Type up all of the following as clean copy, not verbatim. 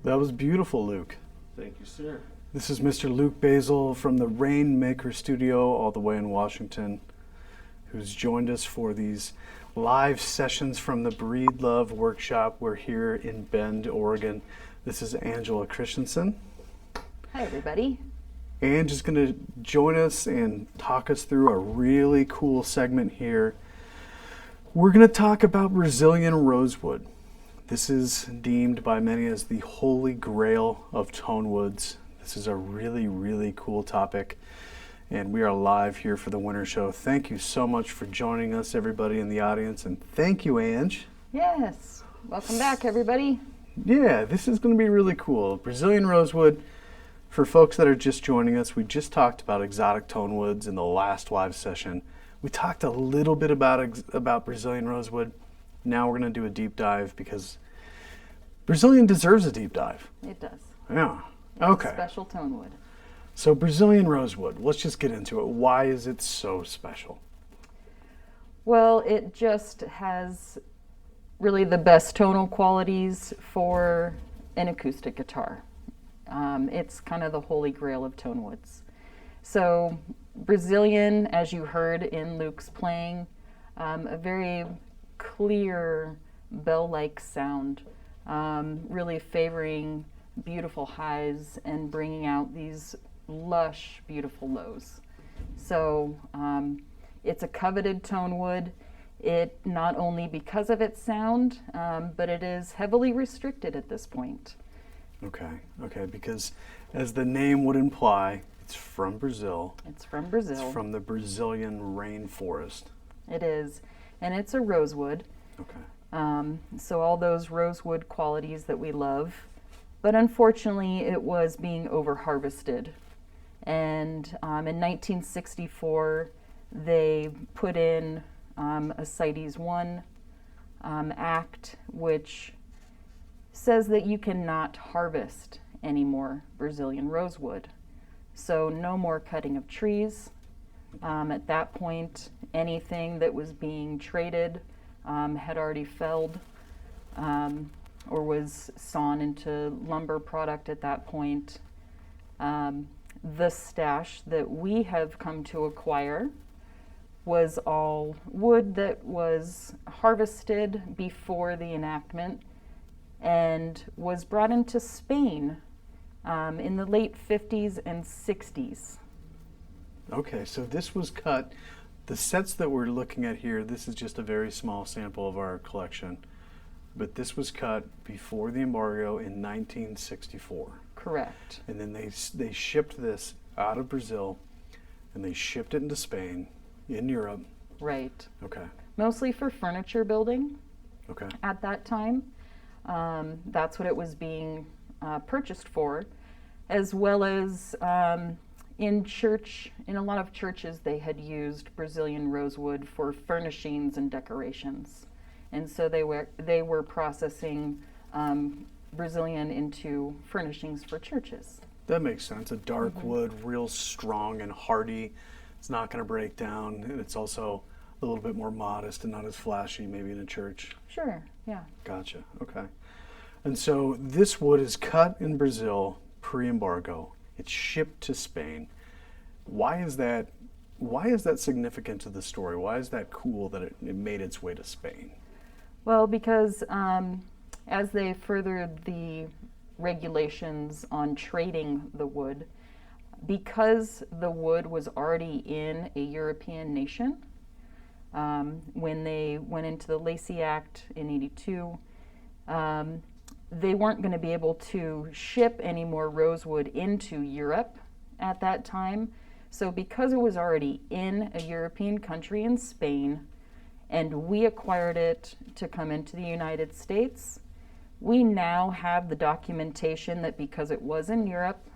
That was beautiful, Luke. Thank you, sir. This is Mr. Luke Basil from the Rainmaker Studio all the way in Washington, who's joined us for these live sessions from the Breed Love Workshop. We're here in Bend, Oregon. This is Angela Christensen. Hi, everybody. Ange is going to join us and talk us through a really cool segment here. We're going to talk about Brazilian rosewood. This is deemed by many as the holy grail of tone woods. This is a really, really cool topic, and we are live here for the Winter Show. Thank you so much for joining us, everybody in the audience, and thank you, Ange. Yes. Welcome back, everybody. Yeah, this is going to be really cool. Brazilian rosewood. For folks that are just joining us, we just talked about exotic tone woods in the last live session. We talked a little bit about Brazilian rosewood. Now we're going to do a deep dive because Brazilian deserves a deep dive. It does. Yeah. It's Okay. a special tone wood. So Brazilian rosewood, let's just get into it. Why is it so special? Well, it just has really the best tonal qualities for an acoustic guitar. It's kind of the holy grail of tone woods. So Brazilian, as you heard in Luke's playing, a very clear bell-like sound, really favoring beautiful highs and bringing out these lush, beautiful lows. So it's a coveted tone wood. It not only because of its sound, but it is heavily restricted at this point. Okay, because as the name would imply, it's from Brazil. It's from Brazil. It's from the Brazilian rainforest. It is, and it's a rosewood. Okay. So all those rosewood qualities that we love, but unfortunately it was being over-harvested. And in 1964, they put in a CITES 1 Act, which says that you cannot harvest any more Brazilian rosewood. So no more cutting of trees. At that point, anything that was being traded had already felled or was sawn into lumber product at that point. The stash that we have come to acquire was all wood that was harvested before the enactment and was brought into Spain in the late 50s and 60s. Okay, so this was cut. The sets that we're looking at here, this is just a very small sample of our collection, but this was cut before the embargo in 1964. Correct. And then they shipped this out of Brazil, and they shipped it into Spain, in Europe. Right. Okay. Mostly for furniture building. Okay. At that time. That's what it was being purchased for, as well as in a lot of churches they had used Brazilian rosewood for furnishings and decorations, and so they were processing Brazilian into furnishings for churches. That makes sense. A dark wood, real strong and hardy. It's not going to break down, and it's also a little bit more modest and not as flashy maybe in a church. Sure, yeah. Gotcha, okay. And so this wood is cut in Brazil pre-embargo. It's shipped to Spain. Why is that significant to the story? Why is that cool that it made its way to Spain? Well, because as they furthered the regulations on trading the wood, because the wood was already in a European nation, when they went into the Lacey Act in '82, they weren't going to be able to ship any more rosewood into Europe at that time. So because it was already in a European country in Spain, and we acquired it to come into the United States, we now have the documentation that because it was in Europe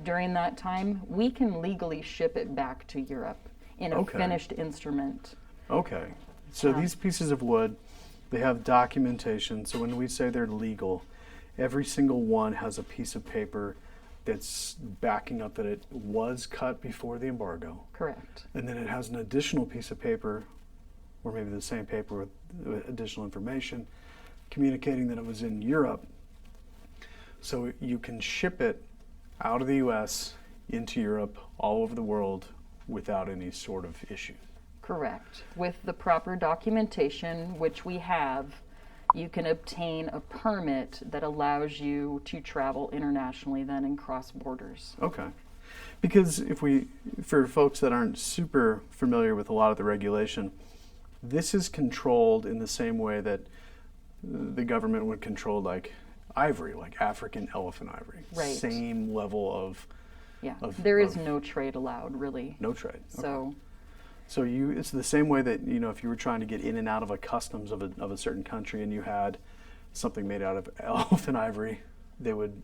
during that time, we can legally ship it back to Europe in a finished instrument. Okay. So these pieces of wood, they have documentation. So when we say they're legal, every single one has a piece of paper that's backing up that it was cut before the embargo. Correct. And then it has an additional piece of paper, or maybe the same paper with additional information, communicating that it was in Europe. So you can ship it out of the U.S. into Europe, all over the world, without any sort of issue. Correct. With the proper documentation, which we have, you can obtain a permit that allows you to travel internationally then and cross borders. Okay. Because for folks that aren't super familiar with a lot of the regulation, this is controlled in the same way that the government would control like ivory, like African elephant ivory. Right. Same level of... Yeah, there is no trade allowed, really. No trade. So, So it's the same way that, if you were trying to get in and out of a customs of a certain country and you had something made out of elephant ivory, they would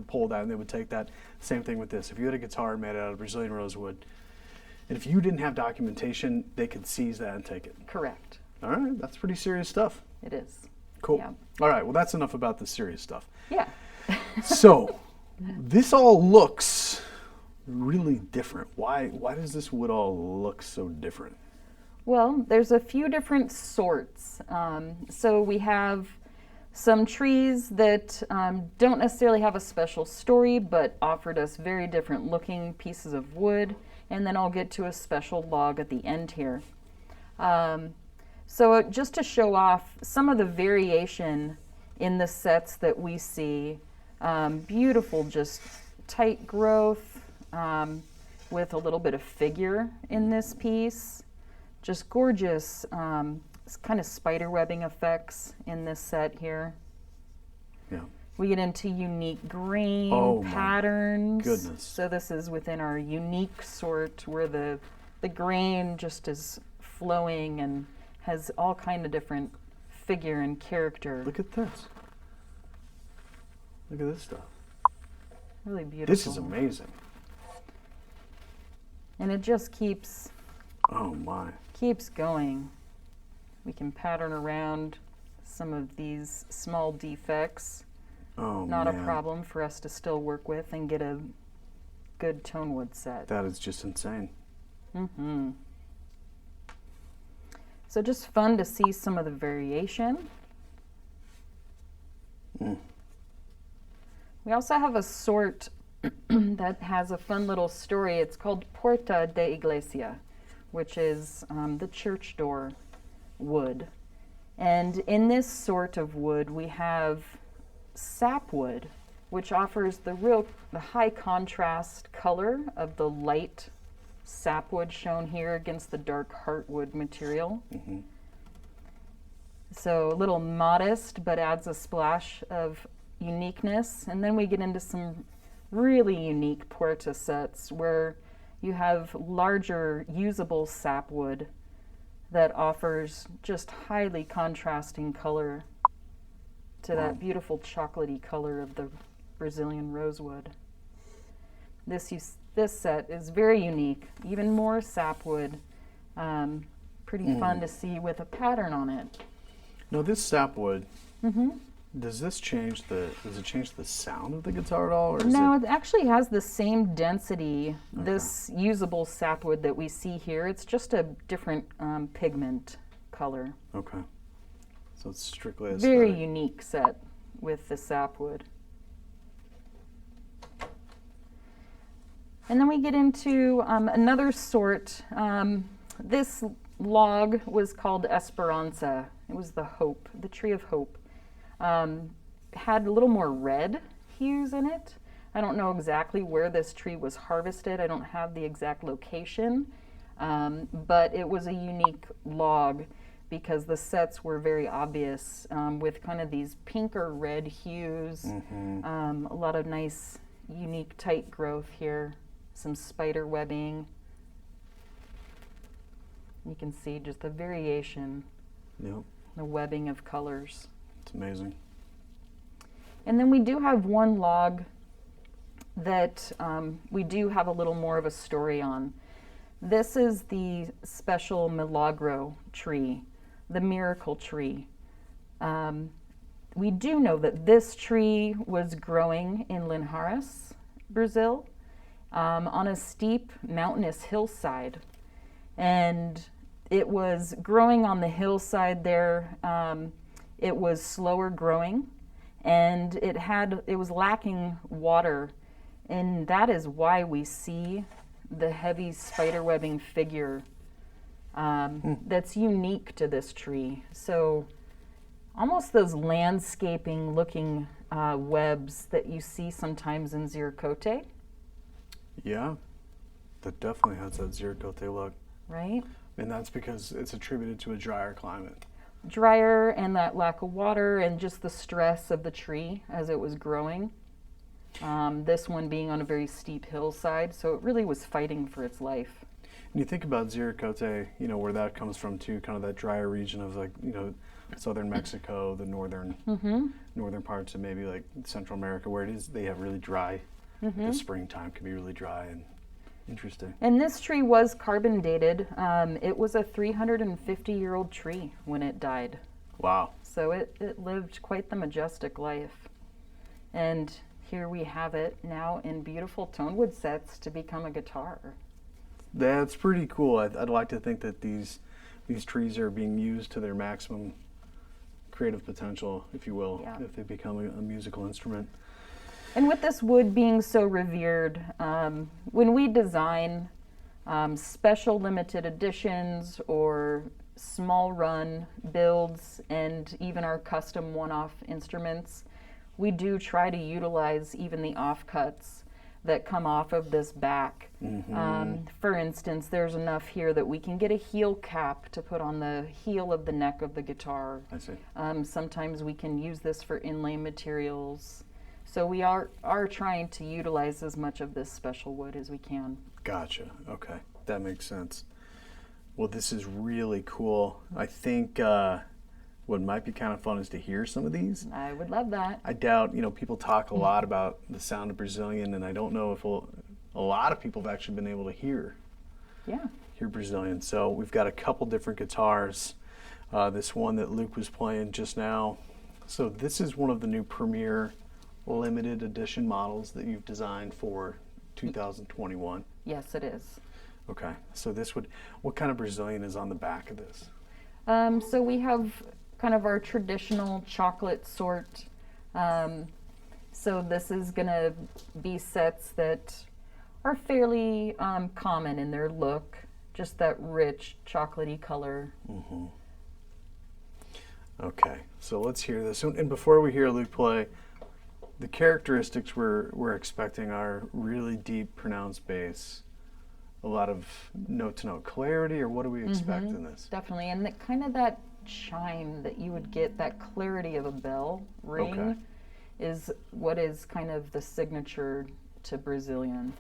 pull that and they would take that. Same thing with this. If you had a guitar made out of Brazilian rosewood, and if you didn't have documentation, they could seize that and take it. correct. All right, that's pretty serious stuff. It is. Cool. Yeah. All right, well, that's enough about the serious stuff. Yeah. So, this all looks really different. Why does this wood all look so different? Well, there's a few different sorts. So we have some trees that don't necessarily have a special story, but offered us very different looking pieces of wood. And then I'll get to a special log at the end here. So just to show off some of the variation in the sets that we see, beautiful, just tight growth with a little bit of figure in this piece. Just gorgeous kind of spider webbing effects in this set here. Yeah. We get into unique grain my patterns. goodness. So this is within our unique sort where the grain just is flowing and has all kind of different figure and character. Look at this. Look at this stuff. Really beautiful. This is amazing. And it just keeps Oh my. going. We can pattern around some of these small defects. Oh Not man. a problem for us to still work with and get a good tone wood set. That is just insane. Mm-hmm. So just fun to see some of the variation. Mm. We also have a sort that has a fun little story. It's called Puerta de Iglesia, which is the church door wood. And in this sort of wood, we have sapwood, which offers the high contrast color of the light sapwood shown here against the dark heartwood material. Mm-hmm. So a little modest, but adds a splash of uniqueness. And then we get into some really unique Puerta sets where you have larger usable sapwood that offers just highly contrasting color to that beautiful chocolatey color of the Brazilian rosewood. This set is very unique, even more sapwood. Pretty fun to see with a pattern on it. Now this sapwood, Mm-hmm. does it change the sound of the guitar at all? Or is No, it actually has the same density, this usable sapwood that we see here. It's just a different pigment color. Okay. So it's strictly a Very unique set with the sapwood. And then we get into another sort. This log was called Esperanza. It was the hope, the tree of hope. Had a little more red hues in it. I don't know exactly where this tree was harvested. I don't have the exact location, but it was a unique log because the sets were very obvious with kind of these pink or red hues. Mm-hmm. A lot of nice, unique, tight growth here. Some spider webbing. You can see just the variation, Yep. the webbing of colors. It's amazing. And then we do have one log that we do have a little more of a story on. This is the special Milagro tree, the miracle tree. We do know that this tree was growing in Linhares, Brazil, on a steep mountainous hillside. And it was growing on the hillside there. It was slower growing, and it was lacking water, and that is why we see the heavy spiderwebbing figure that's unique to this tree. So almost those landscaping looking webs that you see sometimes in ziricote. Yeah, that definitely has that ziricote look. Right? And that's because it's attributed to a drier climate. Drier, and that lack of water, and just the stress of the tree as it was growing. This one being on a very steep hillside, so it really was fighting for its life. And you think about ziricote, where that comes from too, kind of that drier region of southern Mexico, the northern parts of maybe like Central America, where they have really dry. The springtime can be really dry and interesting. And this tree was carbon dated. It was a 350-year-old tree when it died. Wow. So it lived quite the majestic life. And here we have it now in beautiful tonewood sets to become a guitar. That's pretty cool. I'd like to think that these trees are being used to their maximum creative potential, if you will, if they become a musical instrument. And with this wood being so revered, when we design special limited editions or small run builds and even our custom one-off instruments, we do try to utilize even the offcuts that come off of this back. For instance, there's enough here that we can get a heel cap to put on the heel of the neck of the guitar. I see. Sometimes we can use this for inlay materials. So we are trying to utilize as much of this special wood as we can. Gotcha. Okay, that makes sense. Well, this is really cool. I think what might be kind of fun is to hear some of these. I would love that. I doubt, people talk a lot about the sound of Brazilian, and I don't know if a lot of people have actually been able to hear Brazilian. So we've got a couple different guitars. This one that Luke was playing just now. So this is one of the new Premier limited edition models that you've designed for 2021. Yes, it is. Okay, so what kind of Brazilian is on the back of this? So we have kind of our traditional chocolate sort. So this is going to be sets that are fairly common in their look, just that rich chocolatey color. Okay, so let's hear this. And before we hear Luke play, the characteristics we're expecting are really deep, pronounced bass, a lot of note-to-note clarity, or what do we expect in this? Definitely, and kind of that chime that you would get, that clarity of a bell ring, is what is kind of the signature to Brazilian.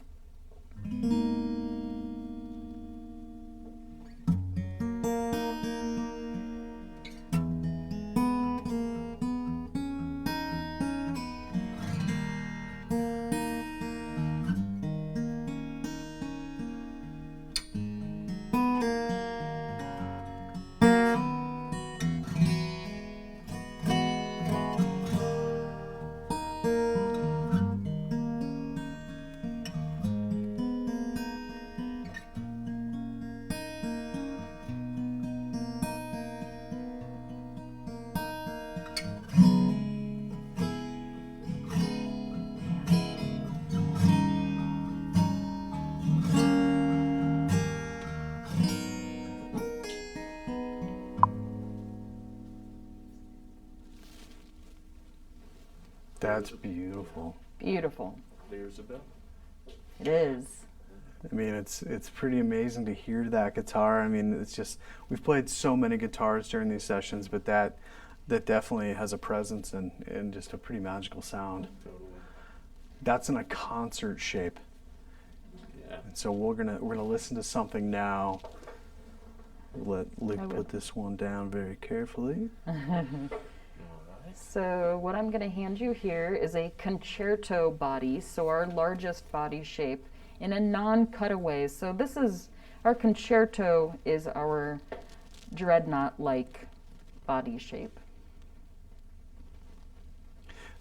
That's beautiful. Beautiful. There's a bell. It is. I mean, it's pretty amazing to hear that guitar. I mean, it's just, we've played so many guitars during these sessions, but that definitely has a presence and just a pretty magical sound. Totally. That's in a concert shape. Yeah. And so we're gonna listen to something now. Let Luke put this one down very carefully. So what I'm going to hand you here is a Concerto Body, so our largest body shape in a non-cutaway. So this is, our Concerto is our dreadnought-like body shape.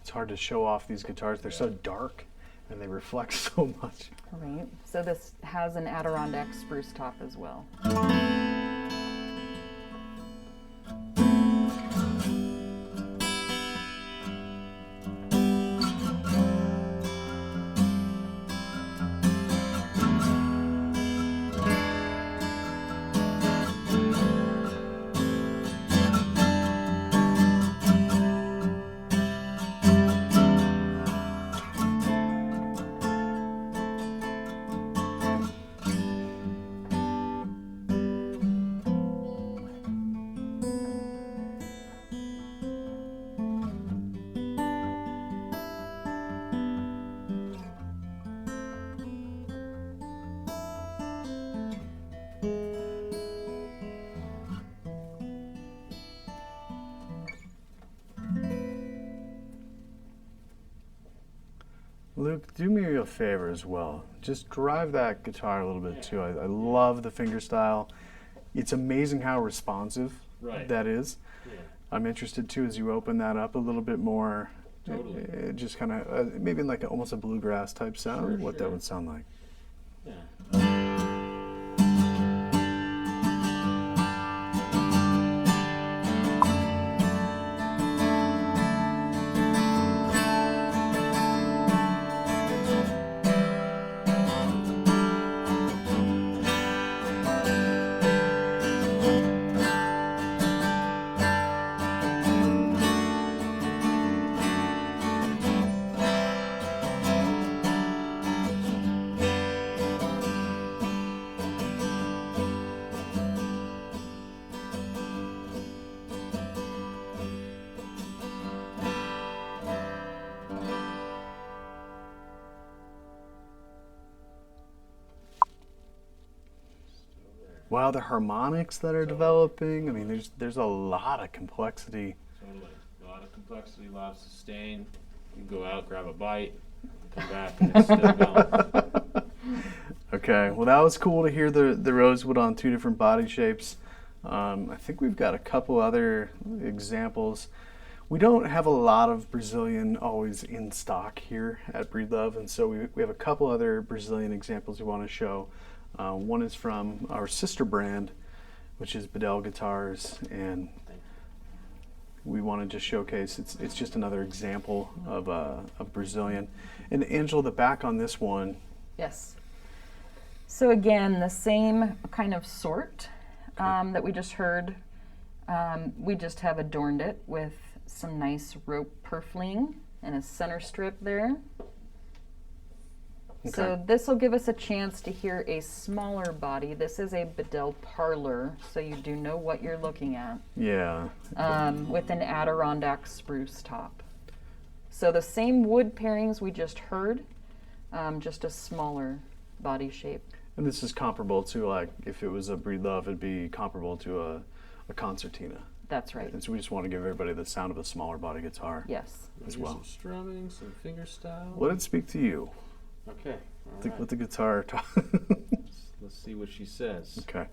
It's hard to show off these guitars. They're so dark and they reflect so much. Right. So this has an Adirondack spruce top as well. Luke, do me a favor as well. Just drive that guitar a little bit too. I love the finger style. It's amazing how responsive that is. Yeah. I'm interested too as you open that up a little bit more. Totally. Just kind of maybe like almost a bluegrass type sound. Sure, what that sure. would sound like. Yeah. Wow, the harmonics that are developing. I mean, there's a lot of complexity. Totally. A lot of complexity, a lot of sustain. You can go out, grab a bite, come back, and it's still going. Okay, well that was cool to hear the Rosewood on two different body shapes. I think we've got a couple other examples. We don't have a lot of Brazilian always in stock here at Breed Love, and so we have a couple other Brazilian examples we want to show. One is from our sister brand, which is Bedell Guitars, and we want to just showcase it's just another example of Brazilian. And Angela, the back on this one. Yes. So again, the same kind of sort that we just heard. We just have adorned it with some nice rope purfling and a center strip there. Okay. So this will give us a chance to hear a smaller body. This is a Bedell Parlor, so you do know what you're looking at. Yeah. With an Adirondack spruce top. So the same wood pairings we just heard, just a smaller body shape. And this is comparable to, like, if it was a Breed Love, it'd be comparable to a concertina. That's right. And so we just want to give everybody the sound of a smaller body guitar Yes. as Here's well. some strumming, some finger style. Let it speak to you. Okay. All right. Let the guitar talk. Let's see what she says. Okay.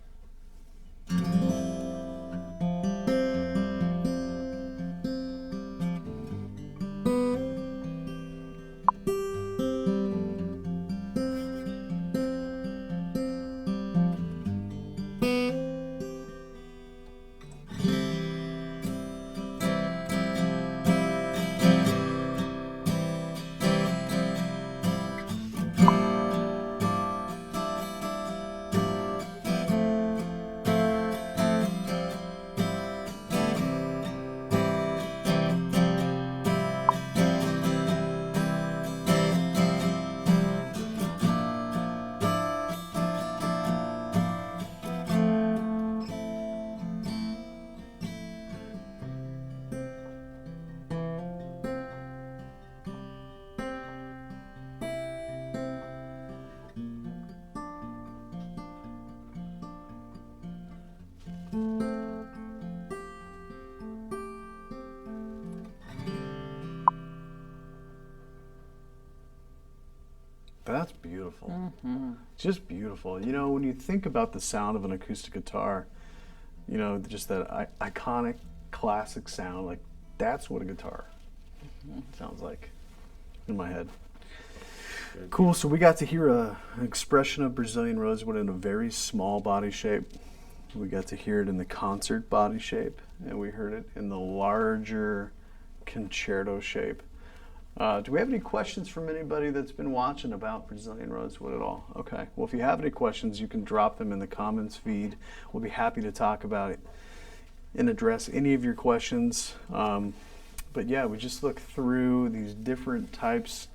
That's beautiful. Mm-hmm. Just beautiful. You know, when you think about the sound of an acoustic guitar, you know, just that iconic classic sound, like that's what a guitar sounds like in my head. Cool. So we got to hear an expression of Brazilian rosewood in a very small body shape. We got to hear it in the concert body shape, and we heard it in the larger concerto shape. Do we have any questions from anybody that's been watching about Brazilian rosewood at all? Okay. Well, if you have any questions, you can drop them in the comments feed. We'll be happy to talk about it and address any of your questions. But yeah, we just look through these different types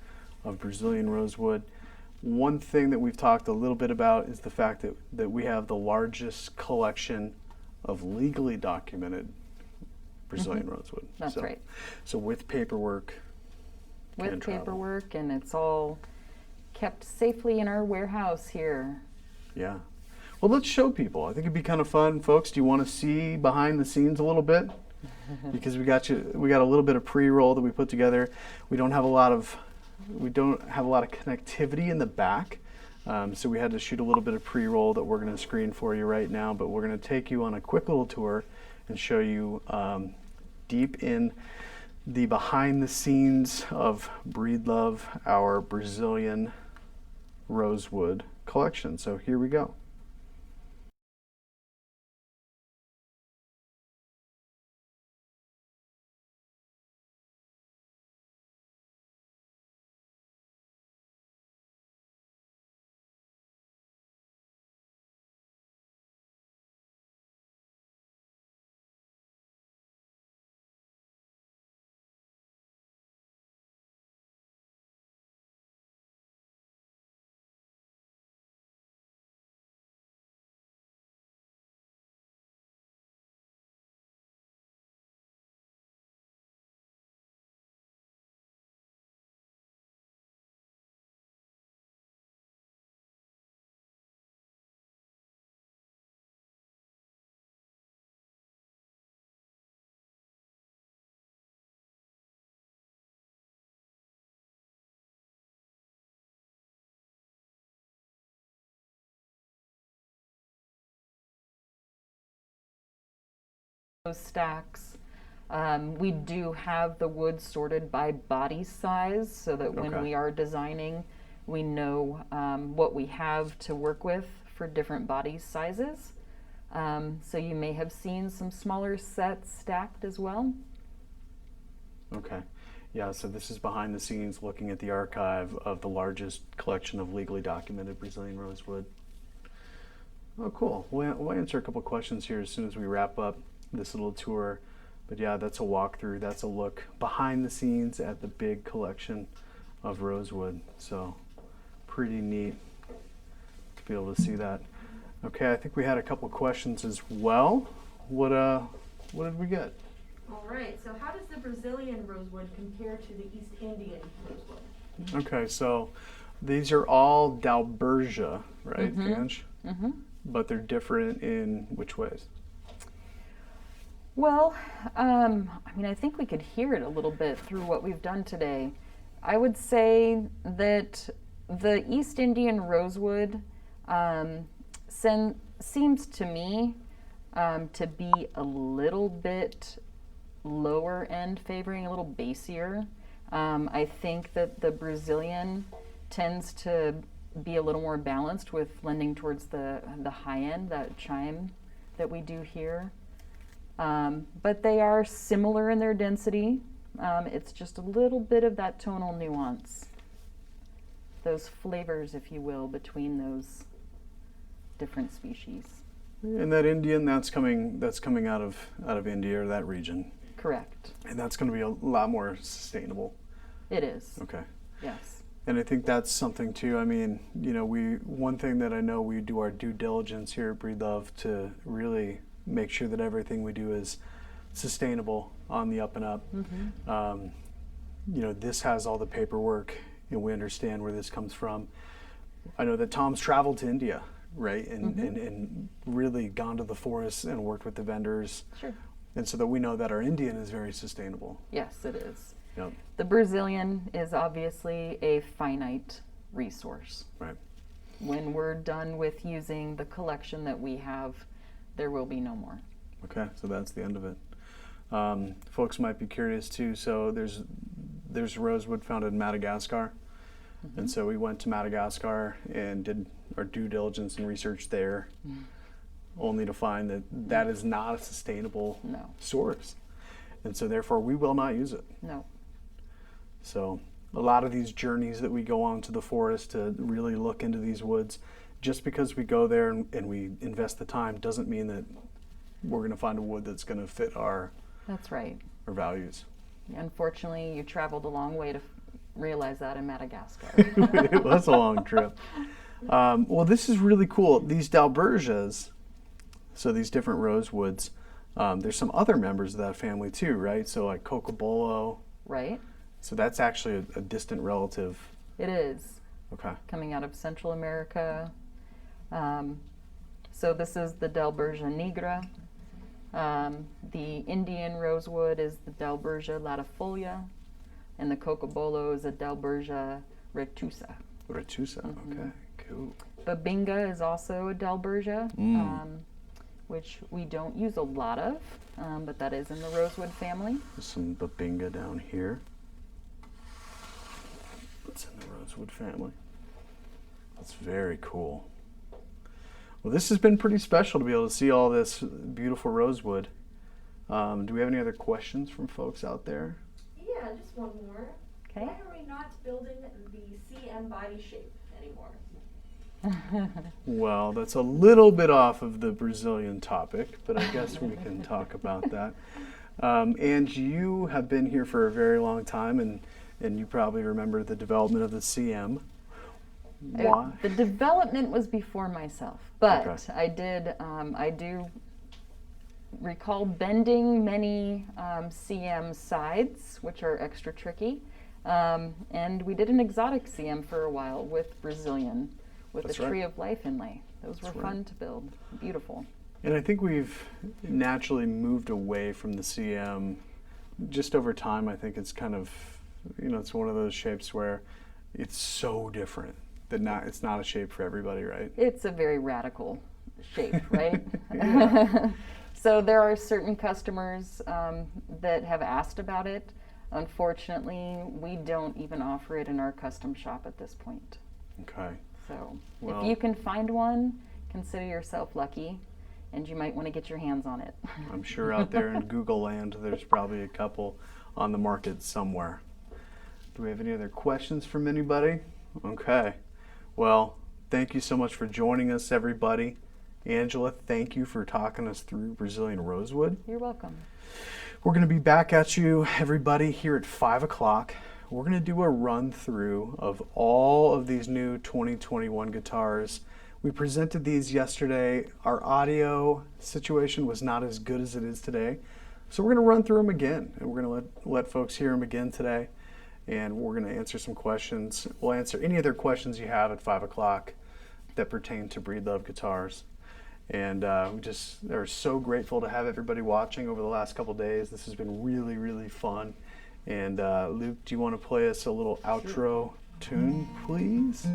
of Brazilian rosewood. One thing that we've talked a little bit about is the fact that we have the largest collection of legally documented Brazilian rosewood. That's right. So with paperwork. With and travel. paperwork, and it's all kept safely in our warehouse here. Yeah. Well, let's show people. I think it'd be kind of fun, folks. Do you want to see behind the scenes a little bit? Because we got a little bit of pre-roll that we put together. We don't have a lot of we don't have a lot of connectivity in the back. So we had to shoot a little bit of pre-roll that we're going to screen for you right now, but we're going to take you on a quick little tour and show you deep in the behind the scenes of Breedlove, our Brazilian rosewood collection. So here we go. Those stacks. We do have the wood sorted by body size so that when Okay. we are designing, we know what we have to work with for different body sizes. So you may have seen some smaller sets stacked as well. Okay. Yeah, so this is behind the scenes looking at the archive of the largest collection of legally documented Brazilian rosewood. Oh, cool. We'll answer a couple questions here as soon as we wrap up this little tour. But yeah, that's a walkthrough. That's a look behind the scenes at the big collection of rosewood. So pretty neat to be able to see that. Okay, I think we had a couple questions as well. What did we get? All right, so how does the Brazilian rosewood compare to the East Indian rosewood? Okay, so these are all Dalbergia, right, Mhm. Vange? Mm-hmm. But they're different in which ways? Well, I think we could hear it a little bit through what we've done today. I would say that the East Indian rosewood seems to me to be a little bit lower end, favoring a little bassier. I think that the Brazilian tends to be a little more balanced with lending towards the high end, that chime that we do here. But they are similar in their density. It's just a little bit of that tonal nuance, those flavors, if you will, between those different species. And that Indian, that's coming out of India or that region. Correct. And that's going to be a lot more sustainable. It is. Okay. Yes. And I think that's something too. I mean, one thing that I know we do our due diligence here at Breedlove to really make sure that everything we do is sustainable on the up and up. Mm-hmm. This has all the paperwork and we understand where this comes from. I know that Tom's traveled to India, right? And really gone to the forests and worked with the vendors. Sure. And so that we know that our Indian is very sustainable. Yes, it is. Yep. The Brazilian is obviously a finite resource. Right. When we're done with using the collection that we have, there will be no more. Okay, so that's the end of it. Folks might be curious too. So there's rosewood found in Madagascar, and so we went to Madagascar and did our due diligence and research there, only to find that that is not a sustainable No. source, and so therefore we will not use it. No. So a lot of these journeys that we go on to the forest to really look into these woods, just because we go there and we invest the time doesn't mean that we're going to find a wood that's going to fit our That's right. values. Unfortunately, you traveled a long way to realize that in Madagascar. It was a long trip. Well, this is really cool. These Dalbergias, so these different rosewoods, there's some other members of that family too, right? So like Cocobolo. Right? So that's actually a distant relative. It is. Okay. Coming out of Central America. So this is the Dalbergia nigra. The Indian rosewood is the Dalbergia latifolia. and the Cocobolo is a Delbergia retusa. Retusa. Okay, cool. Babinga is also a Delbergia, which we don't use a lot of, but that is in the Rosewood family. There's some Babinga down here. It's in the Rosewood family. That's very cool. Well, this has been pretty special to be able to see all this beautiful rosewood. Do we have any other questions from folks out there? Yeah, just one more. Okay. Why are we not building the CM body shape anymore? Well, that's a little bit off of the Brazilian topic, but I guess we can talk about that. And you have been here for a very long time, and you probably remember the development of the CM. Why? The development was before myself, but Okay. I do recall bending many CM sides, which are extra tricky. And we did an exotic CM for a while with Brazilian, with That's a right. tree of life inlay. Those were That's fun right. to build. Beautiful. And I think we've naturally moved away from the CM just over time. I think it's kind of, it's one of those shapes where it's so different that it's not a shape for everybody, right? It's a very radical shape, right? So there are certain customers that have asked about it. Unfortunately, we don't even offer it in our custom shop at this point. Okay. So Well- if you can find one, consider yourself lucky, and you might want to get your hands on it. I'm sure out there in Google land, there's probably a couple on the market somewhere. Do we have any other questions from anybody? Okay. Well, thank you so much for joining us, everybody. Angela, thank you for talking us through Brazilian rosewood. You're welcome. We're going to be back at you, everybody, here at 5 o'clock. We're going to do a run through of all of these new 2021 guitars. We presented these yesterday. Our audio situation was not as good as it is today. So we're going to run through them again, and we're going to let folks hear them again today. And we're going to answer some questions. We'll answer any other questions you have at 5 o'clock that pertain to Breed Love guitars. And we are so grateful to have everybody watching over the last couple days. This has been really, really fun. And Luke, do you want to play us a little outro tune, please?